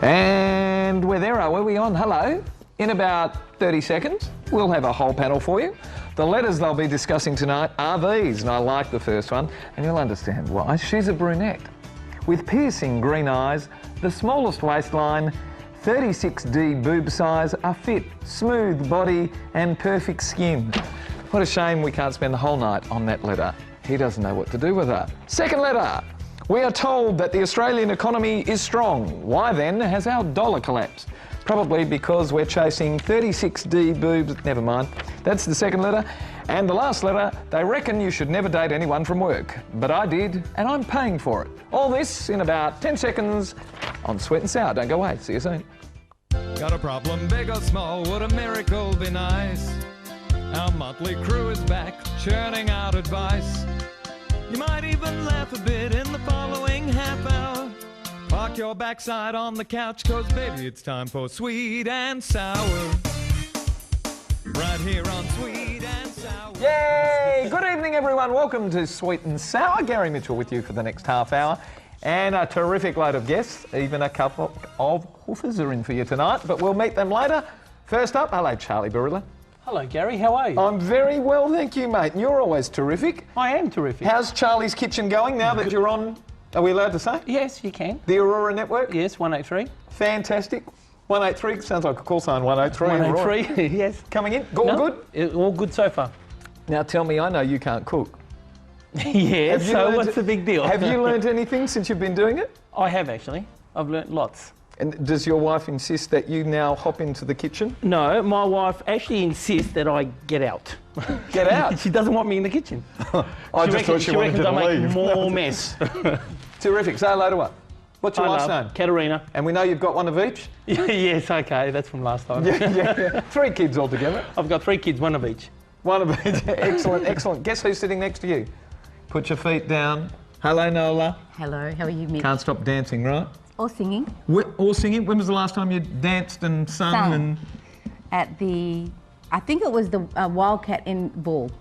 And we're there, are we on? Hello. In about 30 seconds, we'll have a whole panel for you. The letters they'll be discussing tonight are these, and I like the first one, and you'll understand why. She's a brunette with piercing green eyes, the smallest waistline, 36D boob size, a fit, smooth body, and perfect skin. What a shame we can't spend the whole night on that letter. He doesn't know what to do with her. Second letter. We are told that the Australian economy is strong. Why then has our dollar collapsed? Probably because we're chasing 36D boobs. Never mind. That's the second letter. And the last letter, they reckon you should never date anyone from work. But I did, and I'm paying for it. All this in about 10 seconds on Sweet and Sour. Don't go away. See you soon. Got a problem, big or small, would a miracle be nice? Our motley crew is back, churning out advice. You might even laugh a bit in the following half hour. Park your backside on the couch, cause baby it's time for Sweet and Sour. Right here on Sweet and Sour. Yay! Good evening everyone, welcome to Sweet and Sour. Gary Mitchell with you for the next half hour. And a terrific load of guests, even a couple of hoofers are in for you tonight, but we'll meet them later. First up, hello Charlie Barilla. Hello Gary, how are you? I'm very well, thank you mate, and you're always terrific. I am terrific. How's Charlie's Kitchen going now that you're on, are we allowed to say? Yes, you can. The Aurora Network? Yes, 183. Fantastic. 183, sounds like a call sign, 183. 183, yes. Coming in, all good? All good so far. Now tell me, I know you can't cook. Yeah, so what's the big deal? Have you learnt anything since you've been doing it? I have actually. I've learnt lots. And does your wife insist that you now hop into the kitchen? No, my wife actually insists that I get out. Get out? She doesn't want me in the kitchen. I just thought she wanted you to leave. Make more mess. Terrific. Say hello to her. What's your wife's name? Katerina. And we know you've got one of each? Yes, okay, that's from last time. Yeah. 3 kids altogether. I've got 3 kids, one of each. One of each. Excellent, excellent. Guess who's sitting next to you? Put your feet down. Hello, Nola. Hello, how are you, Mitch? Can't stop dancing, right? Or singing. Or singing? When was the last time you danced and sung? And at the, I think it was the Wildcat in Ball.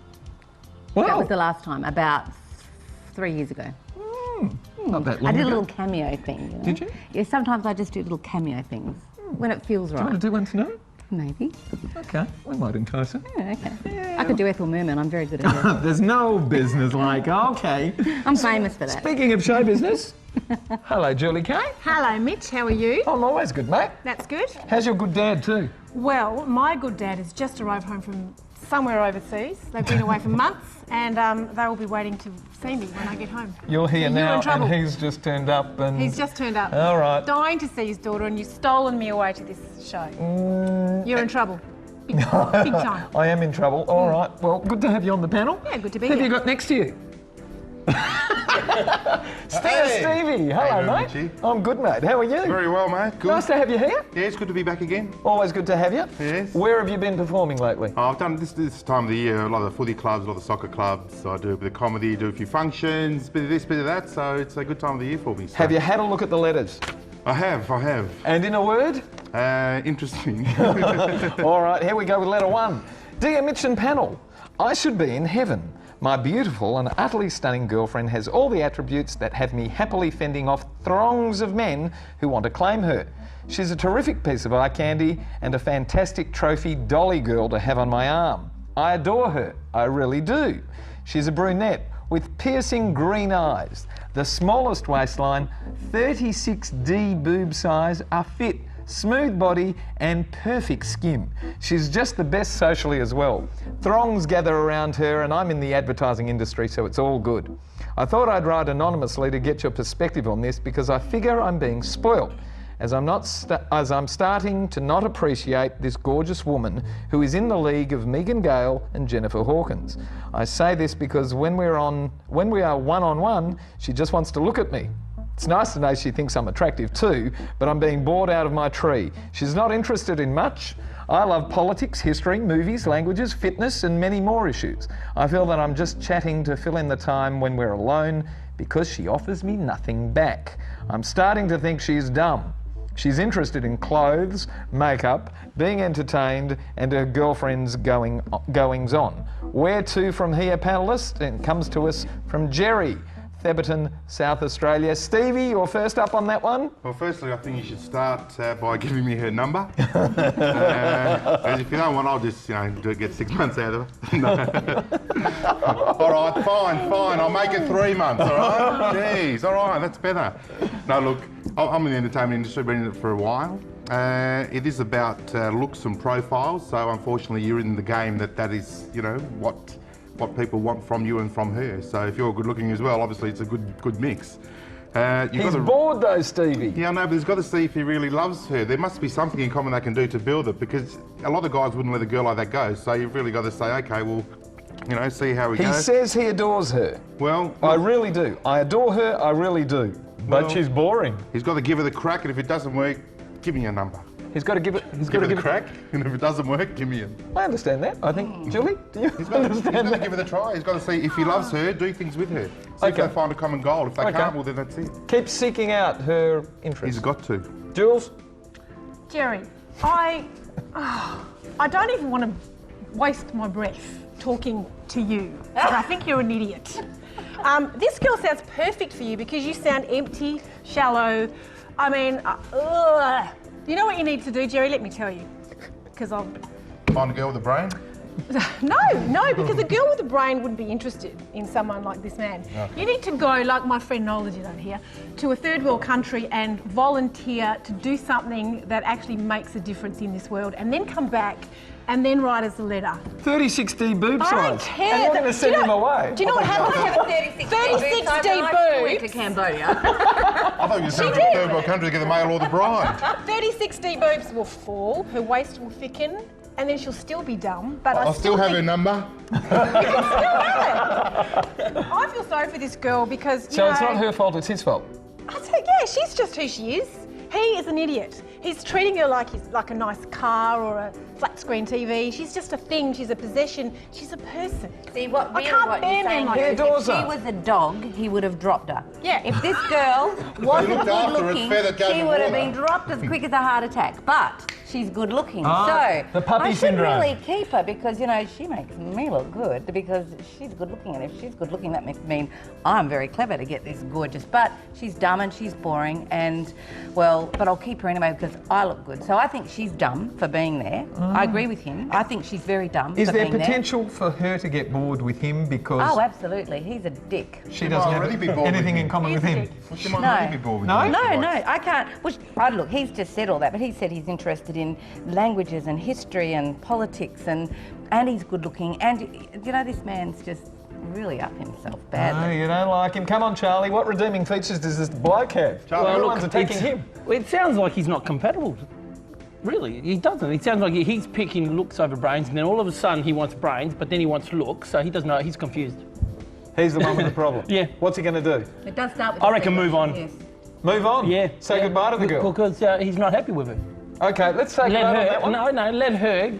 Wow. That was the last time, about 3 years ago. Not that long I did ago. a little cameo thing. You know? Did you? Yeah, sometimes I just do little cameo things when it feels Do you right. want to do one tonight? Maybe. Okay, we might entice her. Yeah, okay. Yeah. I could do Ethel Merman, I'm very good at that. There's no business like, okay. I'm famous for that. Speaking of show business, hello Julie Kay. Hello, Mitch. How are you? I'm always good, mate. That's good. How's your good dad too? Well, my good dad has just arrived home from somewhere overseas. They've been away for months, and they will be waiting to see me when I get home. You're here So now, you're in trouble. and he's just turned up, and He's just turned up. All right. Dying to see his daughter, and you've stolen me away to this show. You're in trouble. Big, big time. I am in trouble. All right. Well, good to have you on the panel. Yeah, good to be Who have here. you got next to you? Stevie. Hello, How you mate. doing, Mitchie? I'm good, mate. How are you? Very well, mate. Good. Nice to have you here. Yeah, it's good to be back again. Always good to have you. Yes. Where have you been performing lately? I've done this time of the year, a lot of the footy clubs, a lot of the soccer clubs. So I do a bit of comedy, do a few functions, bit of this, bit of that. So it's a good time of the year for me. So. Have you had a look at the letters? I have. And in a word? Interesting. All right, here we go with letter 1. Dear Mitch and panel, I should be in heaven. My beautiful and utterly stunning girlfriend has all the attributes that have me happily fending off throngs of men who want to claim her. She's a terrific piece of eye candy and a fantastic trophy dolly girl to have on my arm. I adore her, I really do. She's a brunette with piercing green eyes, the smallest waistline, 36D boob size, a fit, smooth body and perfect skin. She's just the best socially as well. Throngs gather around her and I'm in the advertising industry, so it's all good. I thought I'd write anonymously to get your perspective on this because I figure I'm being spoilt as I'm starting to not appreciate this gorgeous woman who is in the league of Megan Gale and Jennifer Hawkins. I say this because when we are one-on-one, she just wants to look at me. It's nice to know she thinks I'm attractive too, but I'm being bored out of my tree. She's not interested in much. I love politics, history, movies, languages, fitness, and many more issues. I feel that I'm just chatting to fill in the time when we're alone because she offers me nothing back. I'm starting to think she's dumb. She's interested in clothes, makeup, being entertained, and her girlfriend's goings-on. Where to from here, panellists? It comes to us from Jerry. Theberton, South Australia. Stevie, you're first up on that one. Well, firstly, I think you should start by giving me her number. And if you don't want, I'll just, get 6 months out of her. No. All right, fine. I'll make it 3 months, all right? Jeez, all right, that's better. No, look, I'm in the entertainment industry, been in it for a while. It is about looks and profiles, so unfortunately you're in the game that is, what people want from you and from her. So if you're good looking as well, obviously it's a good mix. He's bored though, Stevie. Yeah, I know, but he's got to see if he really loves her. There must be something in common they can do to build it, because a lot of guys wouldn't let a girl like that go. So you've really got to say, okay, well, see how we go. He says he adores her. Well, I really do. I adore her, I really do. But she's boring. He's got to give it a crack, and if it doesn't work, give me your number. He's got to give it. Give it a crack, and if it doesn't work, give me it. I understand that. I think, Julie, do you understand He's got to give it a try. He's got to see if he loves her, do things with her. See if they find a common goal. If they can't, well then that's it. Keep seeking out her interest. He's got to. Jules? Jerry, I don't even want to waste my breath talking to you, but I think you're an idiot. This girl sounds perfect for you because you sound empty, shallow. I mean, you know what you need to do, Jerry? Let me tell you, because I'll... Find a girl with a brain? No, because a girl with a brain wouldn't be interested in someone like this man. Okay. You need to go, like my friend Nola did over here, to a third world country and volunteer to do something that actually makes a difference in this world, and then come back and then write us a letter. 36D boob size. I don't care. And you're going to send him away. Do you know what happens? I have a 36D went to boobs. Cambodia. I thought you were saying to a third world country to get the mail or the bride. 36D boobs will fall, her waist will thicken, and then she'll still be dumb, but I'll still have her number. You can still have it. I feel sorry for this girl because, So it's not her fault, it's his fault? I think, yeah, she's just who she is. He is an idiot. He's treating her like a nice car or a flat screen TV. She's just a thing. She's a possession. She's a person. See, what I really can't what bear you're men saying like is, that. if she was a dog, he would have dropped her. Yeah. If this girl wasn't looked good after her, it's looking, fair that gave she her would have water. been dropped as quick as a heart attack. But she's good looking. Ah, So the puppy I should syndrome. really keep her because, she makes me look good because she's good looking. And if she's good looking, that makes mean I'm very clever to get this gorgeous. But she's dumb and she's boring and, but I'll keep her anyway because I look good. So I think she's dumb for being there. I agree with him. I think she's very dumb Is for there being there. potential for her to get bored with him because Oh, absolutely. He's a dick. she doesn't already be have bored with anything in him. common with him? Well, she might really be bored with No? you. No, I can't. Look, he's just said all that, but he said he's interested in languages and history and politics and he's good looking. And, this man's just really up himself badly. No, you don't like him. Come on, Charlie. What redeeming features does this bloke have? Charlie, Everyone's attacking him. It sounds like he's not compatible. Really, he doesn't. It sounds like he's picking looks over brains, and then all of a sudden he wants brains, but then he wants looks, so he doesn't know. He's confused. He's the one with the problem. Yeah. What's he going to do? It does start with I the reckon feet. move on. Yes. Move on? Yeah. Say goodbye to the girl? Because he's not happy with her. Okay, let's say Let goodbye on that her. one. No, let her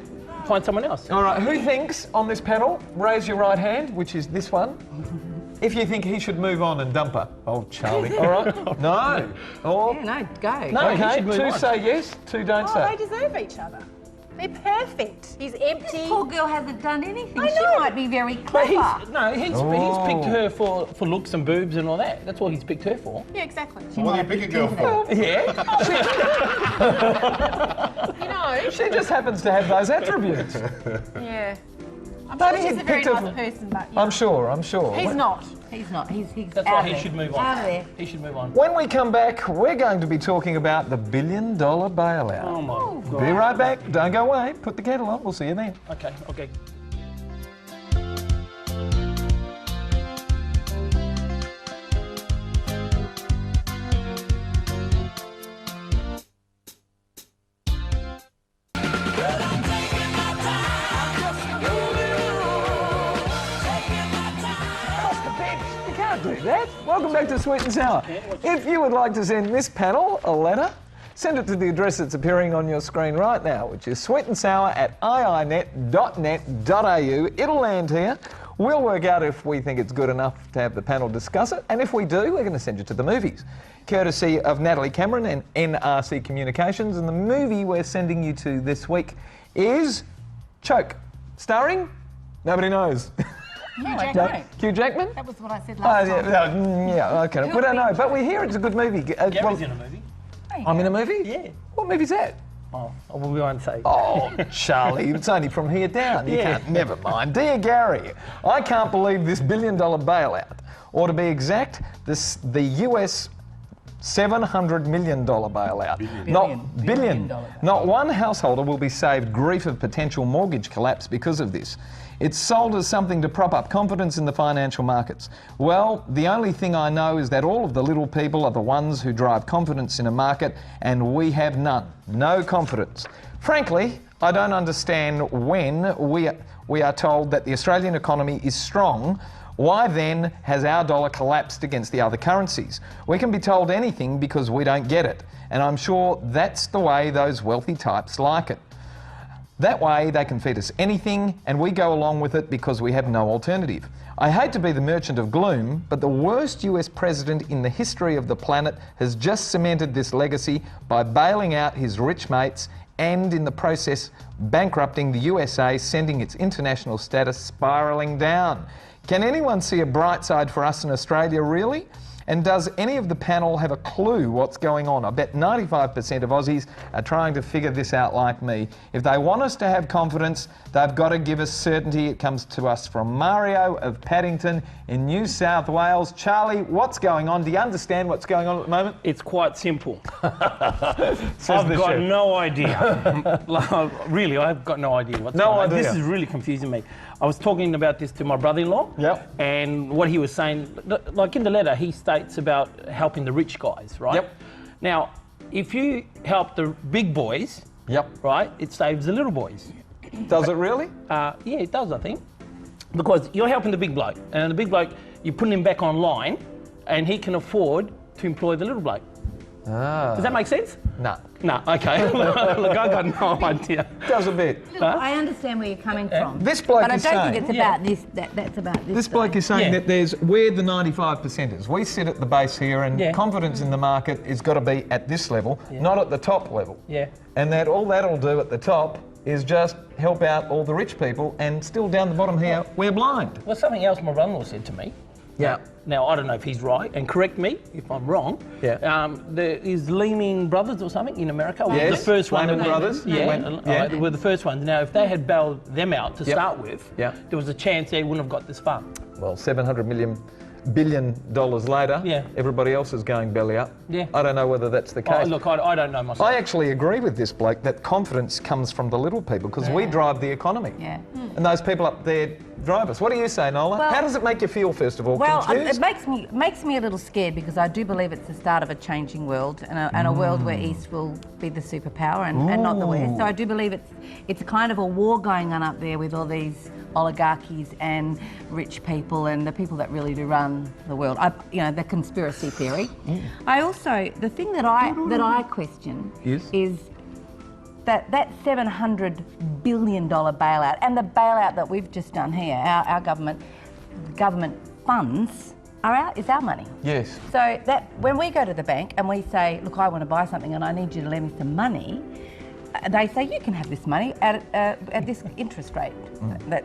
find someone else. All right, who thinks on this panel, raise your right hand, which is this one, if you think he should move on and dump her. Oh, Charlie. All right? No. Or, Yeah, no, go. No, he okay, should move two on. say yes, two don't Oh, say. they deserve each other. They're perfect. He's empty. This poor girl hasn't done anything. I She know. might be very But clever. he's picked her for looks and boobs and all that. That's what he's picked her for. Yeah, exactly. What do you pick a girl for? Yeah. She just happens to have those attributes. Yeah. I'm But sure he she's a very picked her nice person, but I'm sure. he's not. He's not. He's That's out why of he there. should move on. Out of there. He should move on. When we come back, we're going to be talking about the $1 billion bailout. Oh my God. Be right back. Don't go away. Put the kettle on. We'll see you then. Okay. You can't do that. Welcome back to Sweet and Sour. If you would like to send this panel a letter, send it to the address that's appearing on your screen right now, which is sweetandsour@iinet.net.au. It'll land here. We'll work out if we think it's good enough to have the panel discuss it, and if we do, we're going to send you to the movies, courtesy of Natalie Cameron and NRC Communications. And the movie we're sending you to this week is Choke, starring nobody knows. No, I don't. Hugh Jackman? That was what I said Oh, last time. yeah, okay. We don't know, but we hear it's a good movie. Gary's in a movie. I'm in a movie? Yeah. What movie's that? Oh, well, we won't say. Oh, Charlie, it's only from here down. You can't, never mind. Dear Gary, I can't believe this $1 billion bailout. Or to be exact, the US $700 million bailout. Billion. Not one householder will be saved grief of potential mortgage collapse because of this. It's sold as something to prop up confidence in the financial markets. Well, the only thing I know is that all of the little people are the ones who drive confidence in a market, and we have none. No confidence. Frankly, I don't understand when we are told that the Australian economy is strong. Why then has our dollar collapsed against the other currencies? We can be told anything because we don't get it. And I'm sure that's the way those wealthy types like it. That way they can feed us anything and we go along with it because we have no alternative. I hate to be the merchant of gloom, but the worst US president in the history of the planet has just cemented this legacy by bailing out his rich mates and in the process bankrupting the USA, sending its international status spiralling down. Can anyone see a bright side for us in Australia, really? And does any of the panel have a clue what's going on? I bet 95% of Aussies are trying to figure this out like me. If they want us to have confidence, they've got to give us certainty. It comes to us from Mario of Paddington in New South Wales. Charlie, what's going on? Do you understand what's going on at the moment? It's quite simple. I've got no idea. Really, I've got no idea what's going on. This is really confusing me. I was talking about this to my brother-in-law, and what he was saying, like in the letter, he states about helping the rich guys, right? Now, if you help the big boys, right, it saves the little boys. Does it really? Yeah, it does, I think. Because you're helping the big bloke, and the big bloke, you're putting him back online, and he can afford to employ the little bloke. Does that make sense? No. No, okay. Look, I got no idea. Does a bit. Look, I understand where you're coming from. This bloke but is I don't saying, think it's about this. That's about this. This bloke is saying that we're the 95%ers. We sit at the base here, and confidence in the market has got to be at this level, not at the top level. And that all that'll do at the top is just help out all the rich people, and still down the bottom here, we're blind. Well, something else my brother-in-law said to me. Now, I don't know if he's right, and correct me if I'm wrong. There is Lehman Brothers or something in America. Yes, the first one. Lehman Brothers. They were the first ones. Now, if they had bailed them out to start with, there was a chance they wouldn't have got this far. Well, $700 billion later, everybody else is going belly up. I don't know whether that's the case. Look, I don't know myself. I actually agree with this bloke that confidence comes from the little people because we drive the economy. And those people up there drive us. What do you say, Nola? Well, how does it make you feel, first of all? Well, confused? it makes me a little scared because I do believe it's the start of a changing world and a world where East will be the superpower and not the West. So I do believe it's kind of a war going on up there with all these oligarchies and rich people and the people that really do run the world. The conspiracy theory. I also, the thing that I question is that $700 billion bailout and the bailout that we've just done here, our government funds is our money. Yes. So that when we go to the bank and we say, look, I want to buy something and I need you to lend me some money, they say you can have this money at this interest rate,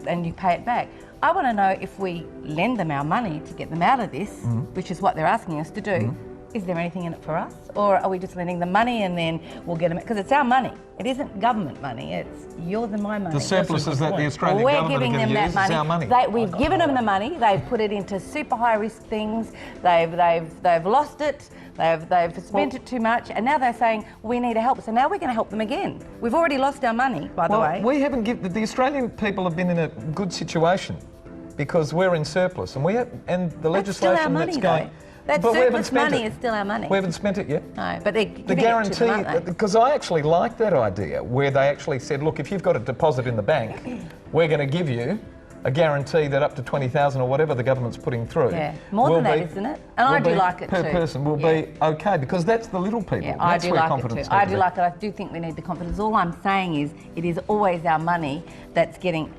and you pay it back. I want to know if we lend them our money to get them out of this, which is what they're asking us to do. Is there anything in it for us? Or are we just lending them money and then we'll get them... Because it's our money. It isn't government money. It's yours and my money. The surpluses that the Australian government giving them use that is our money. We've given them the money. They've put it into super high risk things. They've lost it. They've spent it too much. And now they're saying, we need help. So now we're going to help them again. We've already lost our money, by the way. We haven't given... The Australian people have been in a good situation because we're in surplus. And the legislation that's going... That surplus money is still our money. We haven't spent it yet. No, but they're giving the guarantee, it to them, aren't they? because I actually like that idea where they actually said, look, if you've got a deposit in the bank, we're going to give you a guarantee that up to 20,000 or whatever the government's putting through. More than that, isn't it? And I do like it too. Per person will be okay because that's the little people. Yeah, I do like it too. I do like it. I do think we need the confidence. All I'm saying is it is always our money that's getting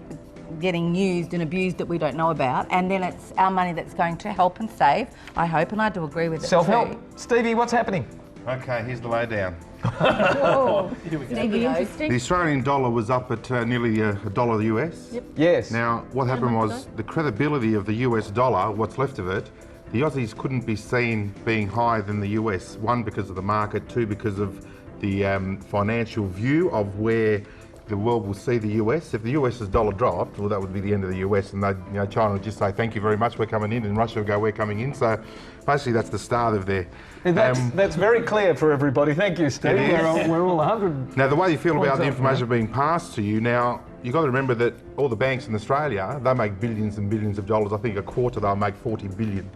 used and abused that we don't know about, and then it's our money that's going to help and save, I hope, and I do agree with it. Self-help. Stevie, what's happening? Okay, here's the lowdown. Oh, Stevie interesting. The Australian dollar was up at nearly $1 US. Yep. Yes. Now, what happened was the credibility of the US dollar, what's left of it, the Aussies couldn't be seen being higher than the US. One, because of the market. Two, because of the financial view of where the world will see the US. If the US's dollar dropped, well, that would be the end of the US, and China would just say, thank you very much, we're coming in, and Russia would go, we're coming in. So basically that's the start of their... That's very clear for everybody. Thank you, Steve. We're all 100. Now, the way you feel about the information being passed to you, now, you've got to remember that all the banks in Australia, they make billions and billions of dollars. I think a quarter they'll make 40 billion,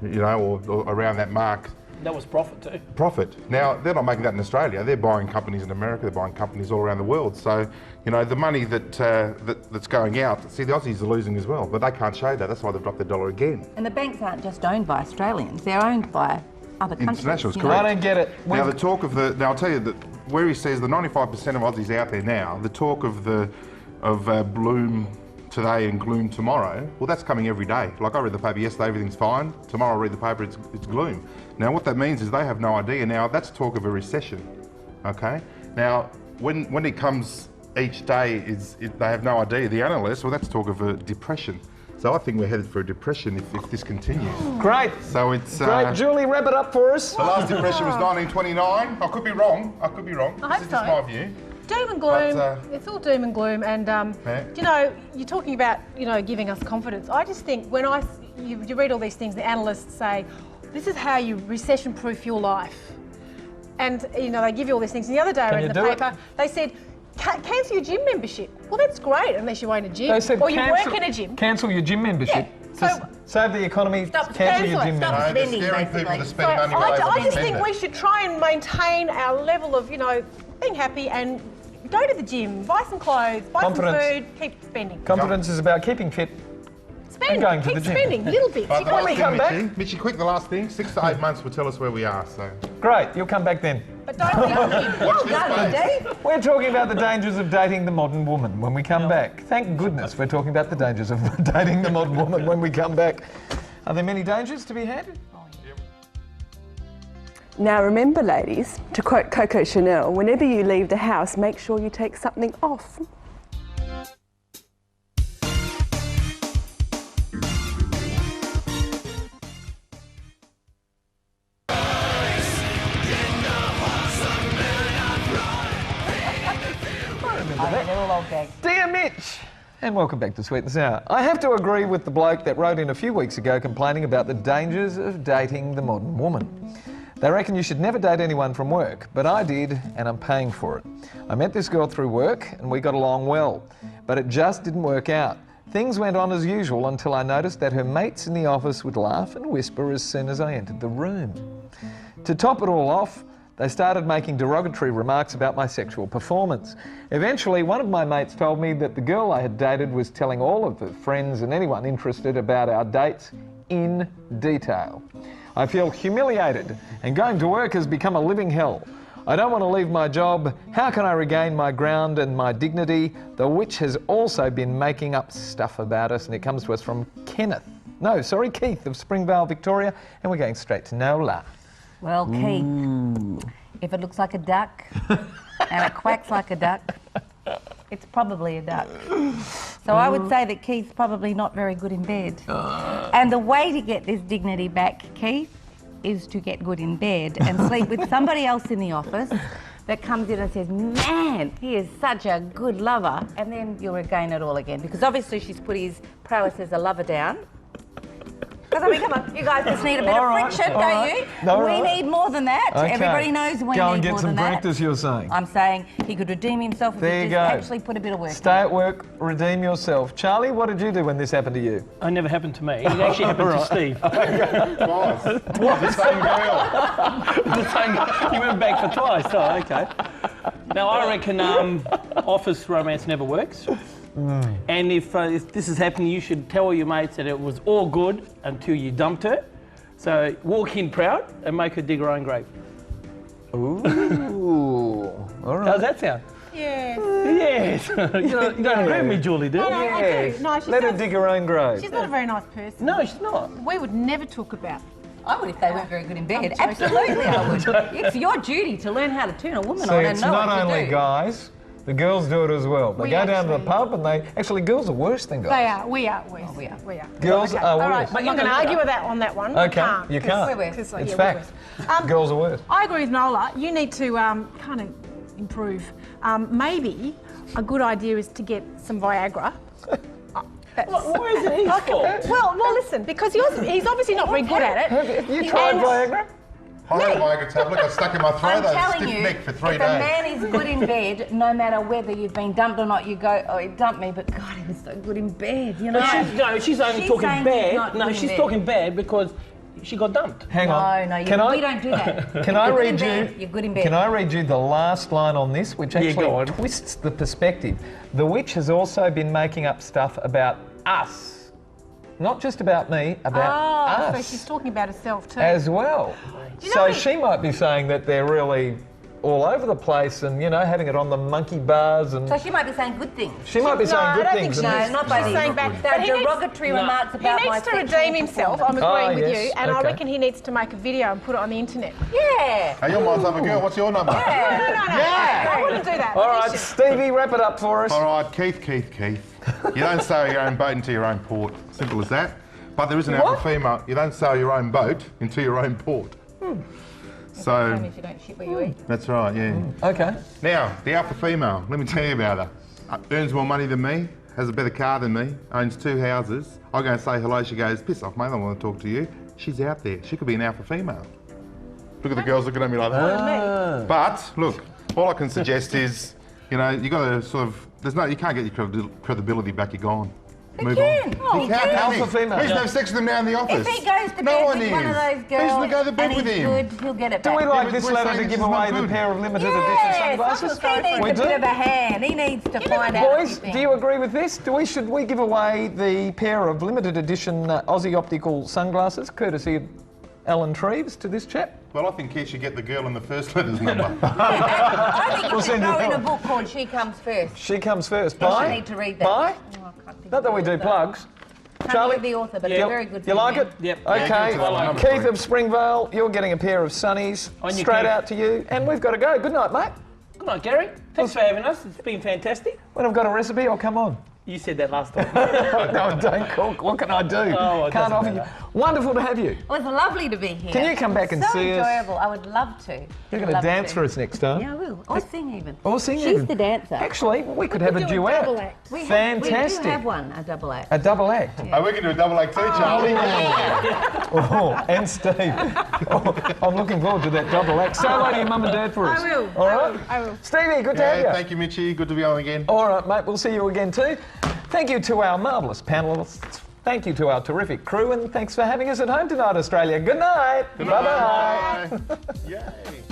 you know, or around that mark. That was profit too. Profit. Now, they're not making that in Australia. They're buying companies in America. They're buying companies all around the world. So, you know, the money that's going out, see, the Aussies are losing as well, but they can't show that. That's why they've dropped their dollar again. And the banks aren't just owned by Australians. They're owned by other countries. Internationals, you know. correct. I don't get it. Now, the talk of the... Now, I'll tell you that where he says the 95% of Aussies out there now, the talk of bloom today and gloom tomorrow, well, that's coming every day. Like, I read the paper yesterday, everything's fine. Tomorrow I read the paper, it's gloom. Now, what that means is they have no idea. Now, that's talk of a recession, okay? Now, when it comes each day, they have no idea, the analysts, well, that's talk of a depression. So I think we're headed for a depression if this continues. Great. So it's... Great. Julie, wrap it up for us. The last depression was 1929. I could be wrong. I hope This so. is just my view. Doom and gloom. But, it's all doom and gloom. And you know, you're talking about giving us confidence. I just think when you read all these things, the analysts say, this is how you recession-proof your life. And they give you all these things. And the other day I read in the paper, they said, cancel your gym membership. Well, that's great unless you own a gym or you work in a gym. Cancel your gym membership. Yeah. So save the economy. Cancel your gym membership. They're scaring people to spend money. I just think we should try and maintain our level of being happy and go to the gym, buy some clothes, buy some food, keep spending. Confidence is about keeping fit. Spend, going to keep the gym. spending, little bits. But the When we last come thing, back- Mitchie, quick, the last thing, 6 to 8 months will tell us where we are, so... Great, you'll come back then. But don't leave the gym. Watch this space. We're talking about the dangers of dating the modern woman when we come back. Thank goodness we're talking about the dangers of dating the modern woman when we come back. Are there many dangers to be had? Now remember, ladies, to quote Coco Chanel, whenever you leave the house, make sure you take something off. Dear Mitch, and welcome back to Sweet and Sour. I have to agree with the bloke that wrote in a few weeks ago complaining about the dangers of dating the modern woman. They reckon you should never date anyone from work, but I did, and I'm paying for it. I met this girl through work, and we got along well, but it just didn't work out. Things went on as usual until I noticed that her mates in the office would laugh and whisper as soon as I entered the room. To top it all off, they started making derogatory remarks about my sexual performance. Eventually, one of my mates told me that the girl I had dated was telling all of her friends and anyone interested about our dates in detail. I feel humiliated, and going to work has become a living hell. I don't want to leave my job. How can I regain my ground and my dignity? The witch has also been making up stuff about us, and it comes to us from Keith of Springvale, Victoria, and we're going straight to Nola. Well, Keith, if it looks like a duck and it quacks like a duck, it's probably a duck. So I would say that Keith's probably not very good in bed. And the way to get this dignity back, Keith, is to get good in bed and sleep with somebody else in the office that comes in and says, man, he is such a good lover, and then you'll regain it all again. Because obviously she's put his prowess as a lover down. Because I mean, come on, you guys just need a bit of friction, don't you? We need more than that. Okay. Everybody knows we Go need and get more some than that. practice, you're saying. I'm saying he could redeem himself if There he you just go. actually put a bit of work Stay at work, redeem yourself. Charlie, what did you do when this happened to you? It never happened to me. It actually happened to Steve. Twice. The same girl. The same guy. He went back for twice. Oh, okay. Now, I reckon office romance never works. And if this is happening, you should tell your mates that it was all good until you dumped her. So walk in proud and make her dig her own grave. Ooh. All right. How's that sound? Yes. Yes. you don't agree with me, Julie, do you? No, I do. No, Let her dig her own grave. She's not a very nice person. No, she's not. We would never talk about I would if they weren't very good in bed. Absolutely, I would. It's your duty to learn how to turn a woman See, on and it's know not what to only do. guys. The girls do it as well. They go down to the pub and actually girls are worse than guys. They are. We are. Oh, we are. We are. Girls Okay. are All right. worse. I'm not going to argue with that on that one. Okay, I you can't. We're worse. It's fact. Girls are worse. I agree with Nola. You need to kind of improve. Maybe a good idea is to get some Viagra. Why is it his fault? Well, listen, because he's obviously not very good at it. Have you tried Viagra? I had a Viagra tablet, got stuck in my throat, I'm I had a telling stiff you, neck for 3 if days. a man is good in bed, no matter whether you've been dumped or not, you go, oh, he dumped me, but God, he was so good in bed, you know? She's only She's talking saying he's not bad. No, good in she's bed. talking bad because she got dumped. Hang on. No, we don't do that. Can I You're good in read bed, you? You're good in bed. Can I read you the last line on this, which go actually on. twists the perspective? The witch has also been making up stuff about us. Not just about me, about So us she's talking about herself too. as well. You know So what- she might be saying that they're really all over the place and, you know, having it on the monkey bars and... So she might be saying good things. She might be No, saying I good don't things. think and she this- is. not by She's these. saying back. They're But he needs- derogatory remarks about He my needs to sexual redeem himself. I'm performance. agreeing with yes, you, and I okay. reckon he needs to make a video and put it on the internet. Yeah. Hey, you're my type of girl, what's your number? No. I wouldn't do that. All right, Stevie, wrap it up for us. All right, Keith. You don't sail your own boat into your own port. Simple as that. But there is an alpha female. You don't sail your own boat into your own port. So, If you don't shit where you eat. that's right, yeah. Okay. Now, the alpha female, let me tell you about her. Earns more money than me, has a better car than me, owns 2 houses. I go and say hello, she goes, piss off, mate, I don't want to talk to you. She's out there. She could be an alpha female. Look at the girls looking at me like that. But, look, all I can suggest is, you know, you got to sort of, you can't get your credibility back, you're gone. Move on. Oh, You can't, Alpha can he? female. Who's have sex with him now in the office? If he goes to No bed one with is. one of those girls Who's going to go to bed and with he's him? good, he'll get it Do back. we like but this we're letter saying to this give is not away the good. pair of limited edition Yes, sunglasses? he needs We a do. bit of a hand. He needs to find out a few Boys, things. do you agree with this? Should we give away the pair of limited edition Aussie optical sunglasses, courtesy of Alan Treves, to this chap? Well, I think he should get the girl in the first letter's number. I think you We'll should send go it in a on. book called She Comes First. She comes first. I Bye. need to read that. Bye. Oh, I can't think Not of that we the do author. plugs. Can't Charlie? think of the author, but it's You- very good. You like it? Yep. Okay. Yeah, give it to them. Number Keith 3. of Springvale, you're getting a pair of sunnies. On you, Straight Keith. out to you. And we've got to go. Good night, mate. Good night, Gary. Thanks for having us. It's been fantastic. When I've got a recipe, I'll come on. You said that last time. No, don't cook. What can I do? Oh, it Can't doesn't offer you. matter. Wonderful to have you. Well, it's lovely to be here. Can you come back and so see us? enjoyable. I would love to. You're going to dance for us next time. Yeah, I will. Or sing even. Or sing She's even. the dancer. Actually, we could have a do a duet. double act. We Fantastic. do have one, a double act. A double act. Oh, we can do a double act too, Charlie. Oh, and Steve. Oh, I'm looking forward to that double act. Say hello to your mum and dad for us. I will. All right? I will. Stevie, good to have Yeah, you. thank you, Mitchie. Good to be on again. All right, mate, we'll see you again too. Thank you to our marvellous panellists. Thank you to our terrific crew, and thanks for having us at home tonight, Australia. Good night. Bye-bye. Bye. Yay.